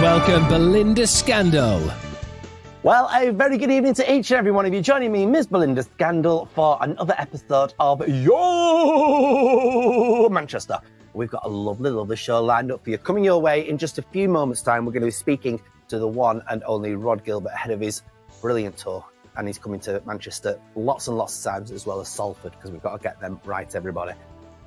welcome Belinda Scandal. Well, a very good evening to each and every one of you. Joining me, Miss Belinda Scandal, for another episode of Yo Manchester. We've got a lovely, lovely show lined up for you. Coming your way in just a few moments' time, we're going to be speaking to the one and only Rhod Gilbert ahead of his brilliant tour. And he's coming to Manchester lots and lots of times, as well as Salford, because we've got to get them right, everybody.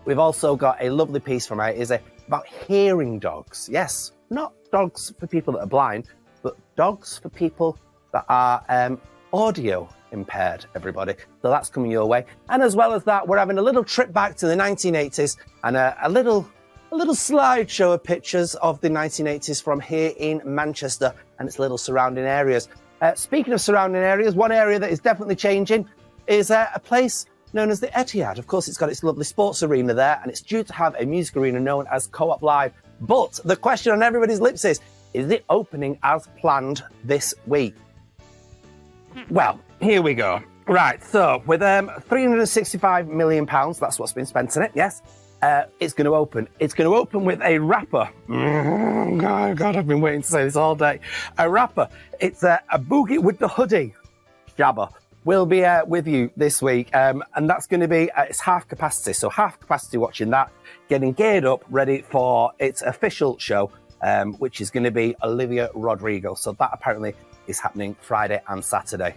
We've also got a lovely piece from out Izzy about hearing dogs. Yes, not dogs for people that are blind, but dogs for people that are audio impaired, everybody. So that's coming your way. And as well as that, we're having a little trip back to the 1980s and a little slideshow of pictures of the 1980s from here in Manchester and its little surrounding areas. Speaking of surrounding areas, one area that is definitely changing is a place known as the Etihad. Of course, it's got its lovely sports arena there, and it's due to have a music arena known as Co-op Live. But the question on everybody's lips is it opening as planned this week? Well, here we go. Right, so with £365 million, that's what's been spent on it, yes, it's going to open. It's going to open with a rapper. God, I've been waiting to say this all day. A rapper. It's a Boogie with the Hoodie. Shabba will be with you this week, and that's going to be it's half capacity. So half capacity watching that, getting geared up, ready for its official show, which is going to be Olivia Rodrigo. So that apparently is happening Friday and Saturday.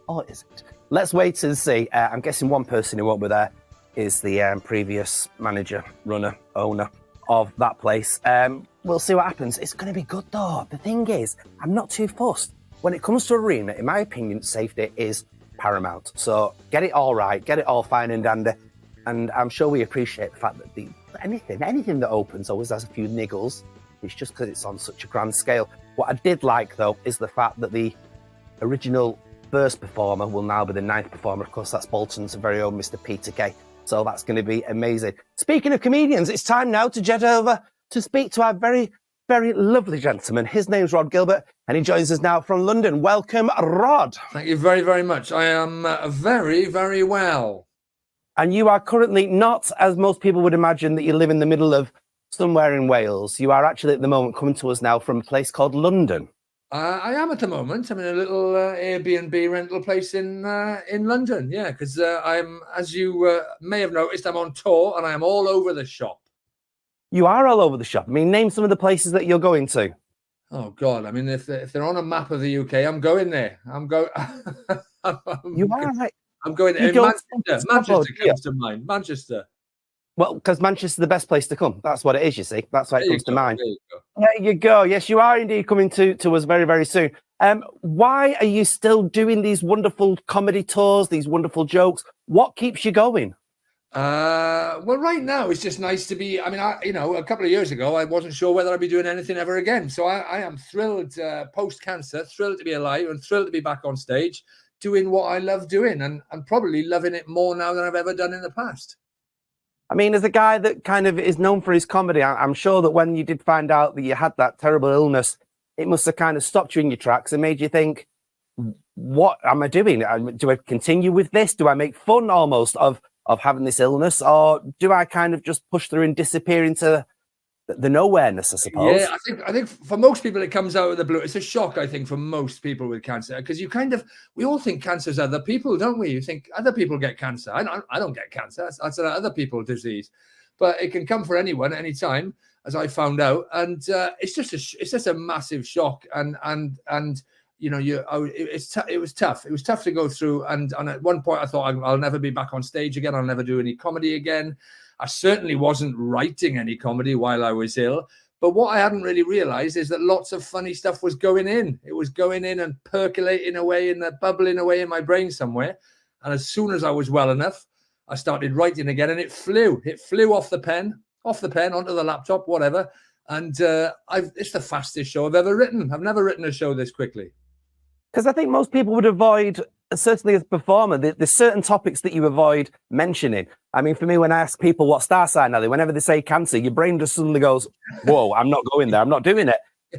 Or is it? Let's wait and see. I'm guessing one person who won't be there is the previous manager, runner, owner of that place. We'll see what happens. It's going to be good though. The thing is, I'm not too fussed. When it comes to arena, in my opinion, safety is paramount. So get it all right, get it all fine and dandy. And I'm sure we appreciate the fact that anything that opens always has a few niggles. It's just because it's on such a grand scale. What I did like, though, is the fact that the original first performer will now be the ninth performer. Of course, that's Bolton's very own Mr. Peter Kay. So that's going to be amazing. Speaking of comedians, it's time now to jet over to speak to our very, very lovely gentleman. His name's Rhod Gilbert, and he joins us now from London. Welcome, Rhod. Thank you very, very much. I am very, very well. And you are currently not, as most people would imagine, that you live in the middle of somewhere in Wales. You are actually at the moment coming to us now from a place called London. I am at the moment. I'm in a little Airbnb rental place in London. Yeah, because I'm, as you may have noticed, I'm on tour and I am all over the shop. You are all over the shop. I mean, name some of the places that you're going to. Oh God! I mean, if they're on a map of the UK, I'm going there. You are right. I'm going there. Manchester comes to mind. Manchester. Well, because Manchester's the best place to come. That's what it is, you see. That's why it comes to mind. There you go. Yes, you are indeed coming to us very, very soon. Why are you still doing these wonderful comedy tours, these wonderful jokes? What keeps you going? Well, right now it's just nice to be. I mean, a couple of years ago, I wasn't sure whether I'd be doing anything ever again. So I am thrilled, post-cancer, thrilled to be alive and thrilled to be back on stage doing what I love doing and probably loving it more now than I've ever done in the past. I mean, as a guy that kind of is known for his comedy, I'm sure that when you did find out that you had that terrible illness, it must have kind of stopped you in your tracks and made you think, what am I doing? Do I continue with this? Do I make fun almost of having this illness? Or do I kind of just push through and disappear into the nowhereness, I suppose? Yeah, I think for most people it comes out of the blue. It's a shock, I think, for most people with cancer, because we all think cancer's other people, don't we? You think other people get cancer. I don't get cancer. That's other people's disease, but it can come for anyone at any time, as I found out. And it's just a massive shock. And you know, it was tough. It was tough to go through. And at one point I thought I'll never be back on stage again. I'll never do any comedy again. I certainly wasn't writing any comedy while I was ill. But what I hadn't really realized is that lots of funny stuff was going in. It was going in and percolating away and bubbling away in my brain somewhere. And as soon as I was well enough, I started writing again, and it flew. It flew off the pen onto the laptop, whatever. And it's the fastest show I've ever written. I've never written a show this quickly. Because I think most people would avoid, certainly as a performer, there's certain topics that you avoid mentioning. I mean, for me, when I ask people what star sign are they, whenever they say cancer, your brain just suddenly goes, whoa, I'm not going there. I'm not doing it.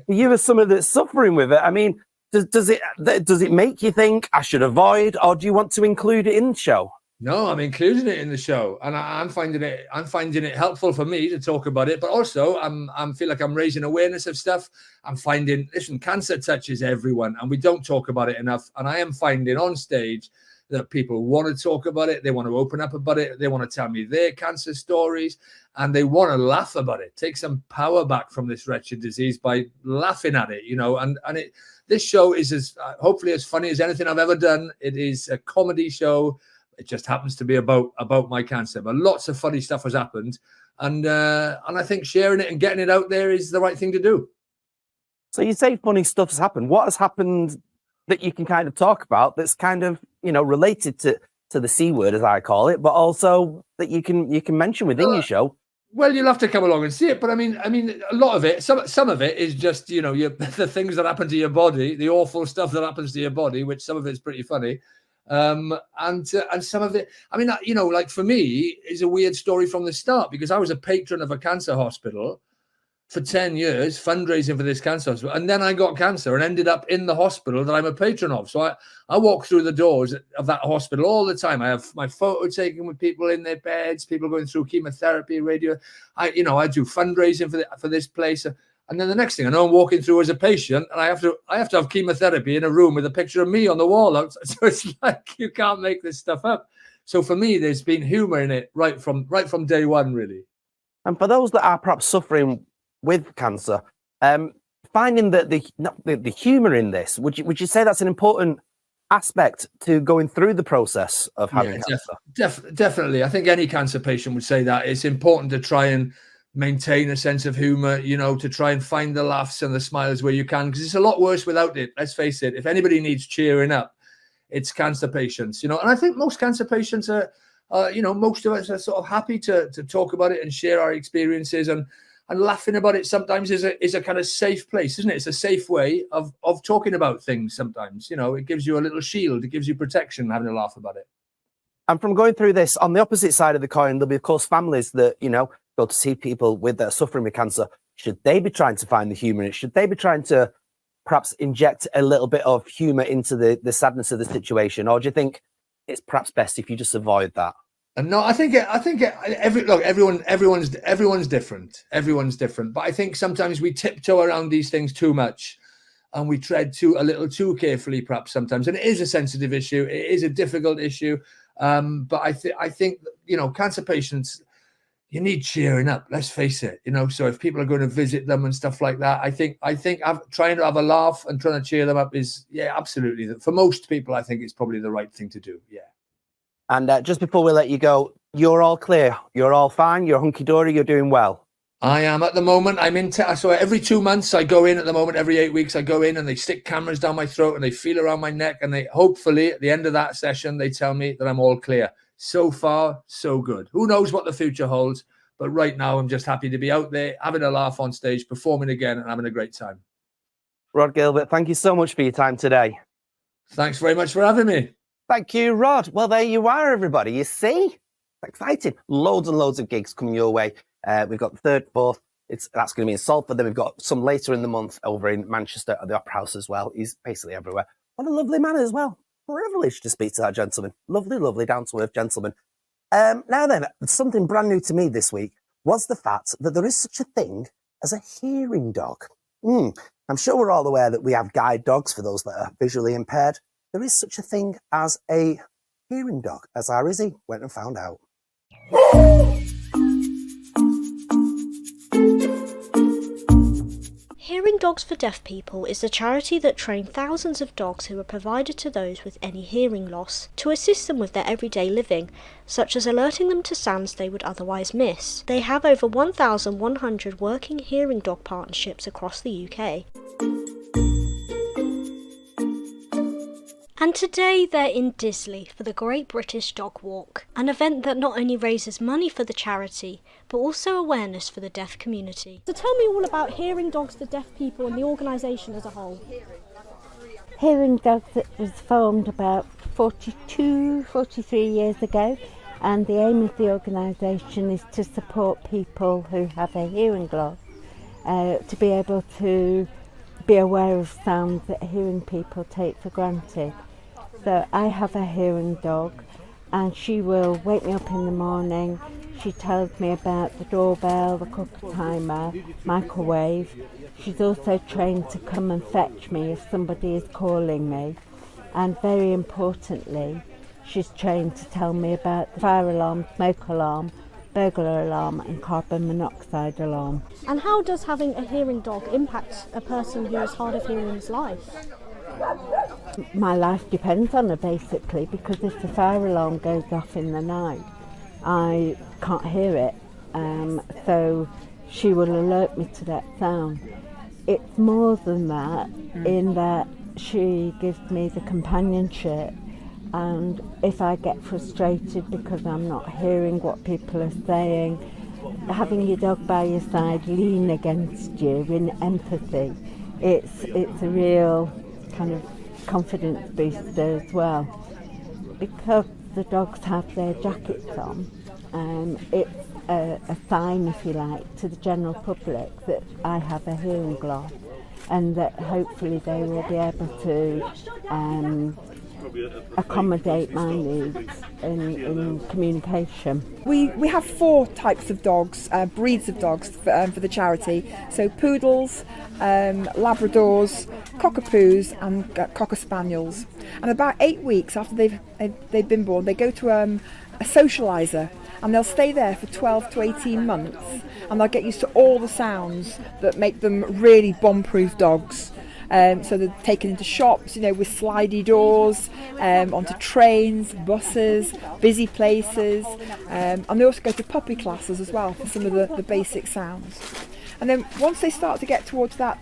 You as someone that's suffering with it, I mean, does it make you think I should avoid, or do you want to include it in the show? No, I'm including it in the show, and I'm finding it helpful for me to talk about it. But also, I feel like I'm raising awareness of stuff. I'm finding, listen, cancer touches everyone, and we don't talk about it enough. And I am finding on stage that people want to talk about it. They want to open up about it. They want to tell me their cancer stories, and they want to laugh about it. Take some power back from this wretched disease by laughing at it, And this show is hopefully as funny as anything I've ever done. It is a comedy show. It just happens to be about my cancer, but lots of funny stuff has happened, and I think sharing it and getting it out there is the right thing to do. So you say funny stuff has happened. What has happened that you can kind of talk about that's kind of related to the C word, as I call it, but also that you can mention within your show? Well, you'll have to come along and see it, but I mean, a lot of it, some of it is just the things that happen to your body, the awful stuff that happens to your body, which some of it's pretty funny. And some of it, like for me, is a weird story from the start, because I was a patron of a cancer hospital for 10 years, fundraising for this cancer hospital. And then I got cancer and ended up in the hospital that I'm a patron of. So I walk through the doors of that hospital all the time. I have my photo taken with people in their beds, people going through chemotherapy, radio. I do fundraising for this place. And then the next thing I know, I'm walking through as a patient, and I have to have chemotherapy in a room with a picture of me on the wall. So it's like, you can't make this stuff up. So for me, there's been humor in it right from day one, really. And for those that are perhaps suffering with cancer, finding that the humor in this, would you say that's an important aspect to going through the process of having cancer? Definitely. I think any cancer patient would say that it's important to try and maintain a sense of humor, to try and find the laughs and the smiles where you can, because it's a lot worse without it. Let's face it. If anybody needs cheering up, it's cancer patients, and I think most cancer patients are, most of us are sort of happy to talk about it and share our experiences, and laughing about it sometimes is a kind of safe place, isn't it? It's a safe way of talking about things sometimes, it gives you a little shield, it gives you protection, having a laugh about it. And from going through this, on the opposite side of the coin, there'll be, of course, families that, go to see people with suffering with cancer. Should they be trying to find the humour in it? Should they be trying to perhaps inject a little bit of humour into the sadness of the situation? Or do you think it's perhaps best if you just avoid that? And no, I think everyone's different. Everyone's different. But I think sometimes we tiptoe around these things too much, and we tread a little too carefully, perhaps sometimes. And it is a sensitive issue. It is a difficult issue. But I think cancer patients, you need cheering up. Let's face it. So if people are going to visit them and stuff like that, I think trying to have a laugh and trying to cheer them up is, absolutely. For most people, I think it's probably the right thing to do. Yeah. And just before we let you go, you're all clear. You're all fine. You're hunky-dory. You're doing well. I am at the moment. I'm in. So every 2 months I go in. At the moment, every 8 weeks I go in, and they stick cameras down my throat and they feel around my neck, and they hopefully at the end of that session they tell me that I'm all clear. So far, so good. Who knows what the future holds? But right now, I'm just happy to be out there, having a laugh on stage, performing again, and having a great time. Rhod Gilbert, thank you so much for your time today. Thanks very much for having me. Thank you, Rhod. Well, there you are, everybody. You see? Exciting. Loads and loads of gigs coming your way. We've got the 3rd, 4th. That's going to be in Salford. Then we've got some later in the month over in Manchester at the Opera House as well. He's basically everywhere. What a lovely man as well. Privileged to speak to that gentleman. Lovely, lovely, down-to-earth gentleman. Now then, something brand new to me this week was the fact that there is such a thing as a hearing dog. I'm sure we're all aware that we have guide dogs for those that are visually impaired. There is such a thing as a hearing dog, as our Izzy went and found out. Hearing Dogs for Deaf People is a charity that train thousands of dogs who are provided to those with any hearing loss to assist them with their everyday living, such as alerting them to sounds they would otherwise miss. They have over 1,100 working hearing dog partnerships across the UK. And today they're in Disley for the Great British Dog Walk, an event that not only raises money for the charity, but also awareness for the deaf community. So tell me all about Hearing Dogs for Deaf People and the organisation as a whole. Hearing Dogs was formed about 43 years ago, and the aim of the organisation is to support people who have a hearing loss, to be able to be aware of sounds that hearing people take for granted. So I have a hearing dog, and she will wake me up in the morning. She tells me about the doorbell, the cooker timer, microwave. She's also trained to come and fetch me if somebody is calling me. And very importantly, she's trained to tell me about the fire alarm, smoke alarm, burglar alarm and carbon monoxide alarm. And how does having a hearing dog impact a person who is hard of hearing's life? My life depends on her basically, because if the fire alarm goes off in the night, I can't hear it, so she will alert me to that sound. It's more than that, in that she gives me the companionship, and if I get frustrated because I'm not hearing what people are saying, having your dog by your side lean against you in empathy, it's a real kind of confidence booster as well. Because the dogs have their jackets on, it's a sign, if you like, to the general public that I have a hearing loss, and that hopefully they will be able to accommodate my needs in communication. We have 4 types of dogs, breeds of dogs for the charity. So poodles, Labradors, Cockapoos and Cocker Spaniels. And about 8 weeks after they've been born, they go to a socialiser, and they'll stay there for 12 to 18 months, and they'll get used to all the sounds that make them really bomb-proof dogs. So they're taken into shops, with slidey doors, onto trains, buses, busy places, and they also go to puppy classes as well for some of the basic sounds. And then once they start to get towards that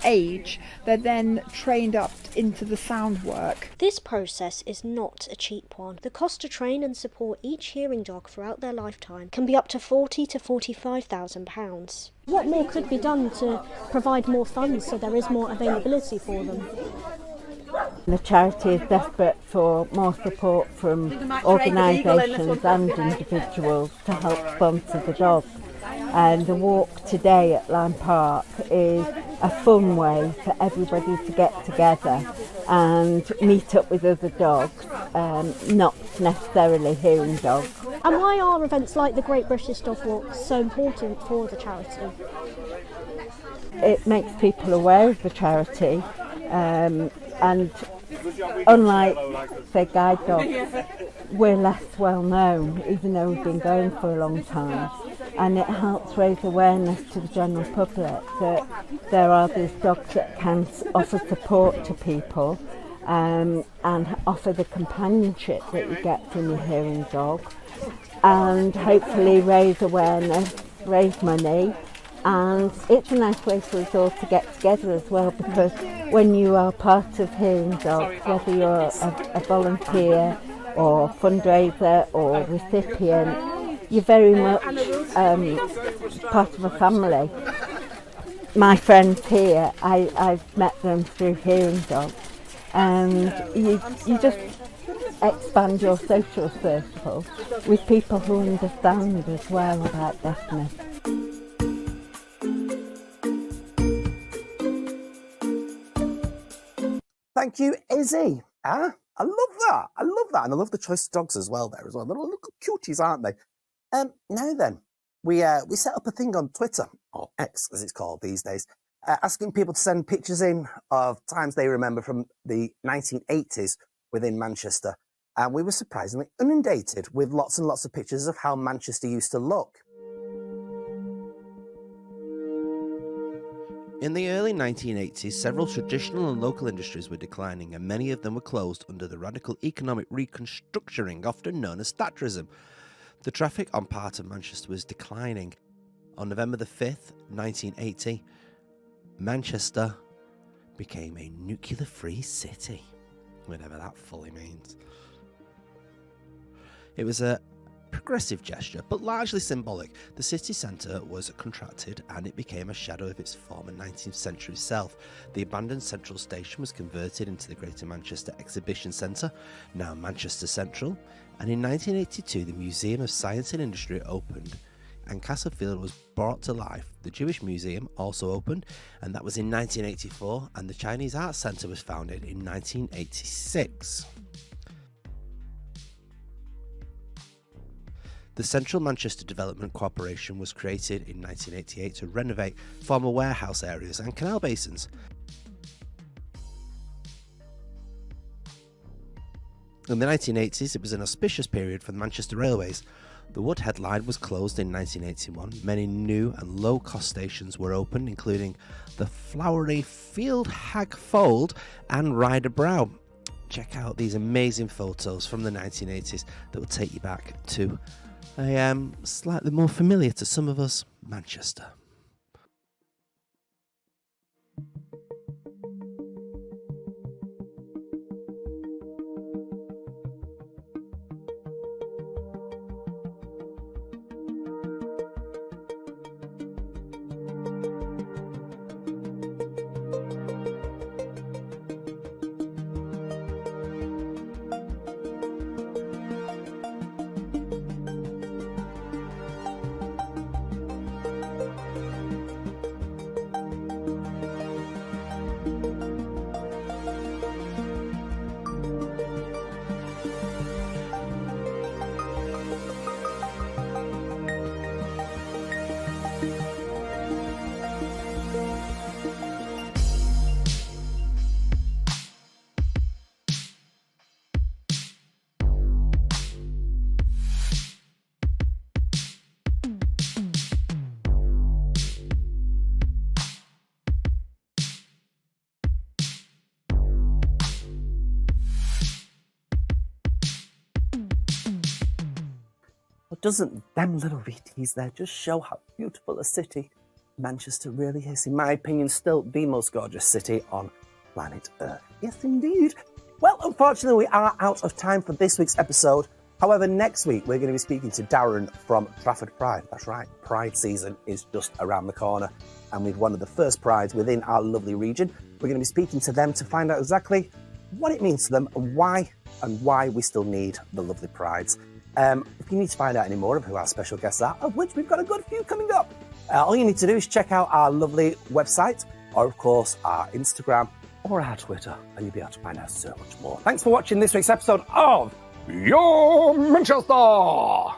age, they're then trained up into the sound work. This process is not a cheap one. The cost to train and support each hearing dog throughout their lifetime can be up to £40,000 to £45,000. What more could be done to provide more funds so there is more availability for them? The charity is desperate for more support from organisations and individuals to help sponsor the dogs. And the walk today at Lime Park is a fun way for everybody to get together and meet up with other dogs, not necessarily hearing dogs. And why are events like the Great British Dog Walk so important for the charity? It makes people aware of the charity, and unlike, say, guide dogs, we're less well known, even though we've been going for a long time. And it helps raise awareness to the general public that there are these dogs that can offer support to people, and offer the companionship that you get from your hearing dog, and hopefully raise awareness, raise money. And it's a nice way for us all to get together as well, because when you are part of Hearing Dogs, whether you're a volunteer or fundraiser or recipient, you're very much part of a family. My friends here, I've met them through Hearing Dogs, and you just expand your social circle with people who understand as well about deafness. Thank you, Izzy. I love that. I love that. And I love the choice of dogs as well there as well. They're little cuties, aren't they? Now then, we set up a thing on Twitter, or X as it's called these days, asking people to send pictures in of times they remember from the 1980s within Manchester. And we were surprisingly inundated with lots and lots of pictures of how Manchester used to look. In the early 1980s, several traditional and local industries were declining, and many of them were closed under the radical economic reconstructuring, often known as Thatcherism. The traffic on part of Manchester was declining. On November the 5th, 1980, Manchester became a nuclear-free city, whatever that fully means. It was a progressive gesture, but largely symbolic. The city centre was contracted and it became a shadow of its former 19th century self. The abandoned central station was converted into the Greater Manchester Exhibition Centre, now Manchester Central, and in 1982 the Museum of Science and Industry opened and Castlefield was brought to life. The Jewish Museum also opened, and that was in 1984, and the Chinese Arts Centre was founded in 1986. The Central Manchester Development Corporation was created in 1988 to renovate former warehouse areas and canal basins. In the 1980s, it was an auspicious period for the Manchester Railways. The Woodhead line was closed in 1981. Many new and low-cost stations were opened, including the flowery Field Hag Fold and Ryder Brow. Check out these amazing photos from the 1980s that will take you back to a slightly more familiar to some of us, Manchester. Doesn't them little VTs there just show how beautiful a city Manchester really is? In my opinion, still the most gorgeous city on planet Earth. Yes, indeed. Well, unfortunately, we are out of time for this week's episode. However, next week, we're going to be speaking to Darren from Trafford Pride. That's right, Pride season is just around the corner. And with one of the first prides within our lovely region, we're going to be speaking to them to find out exactly what it means to them and why we still need the lovely prides. If you need to find out any more of who our special guests are, of which we've got a good few coming up, all you need to do is check out our lovely website, or of course our Instagram or our Twitter, and you'll be able to find out so much more. Thanks for watching this week's episode of Your Manchester!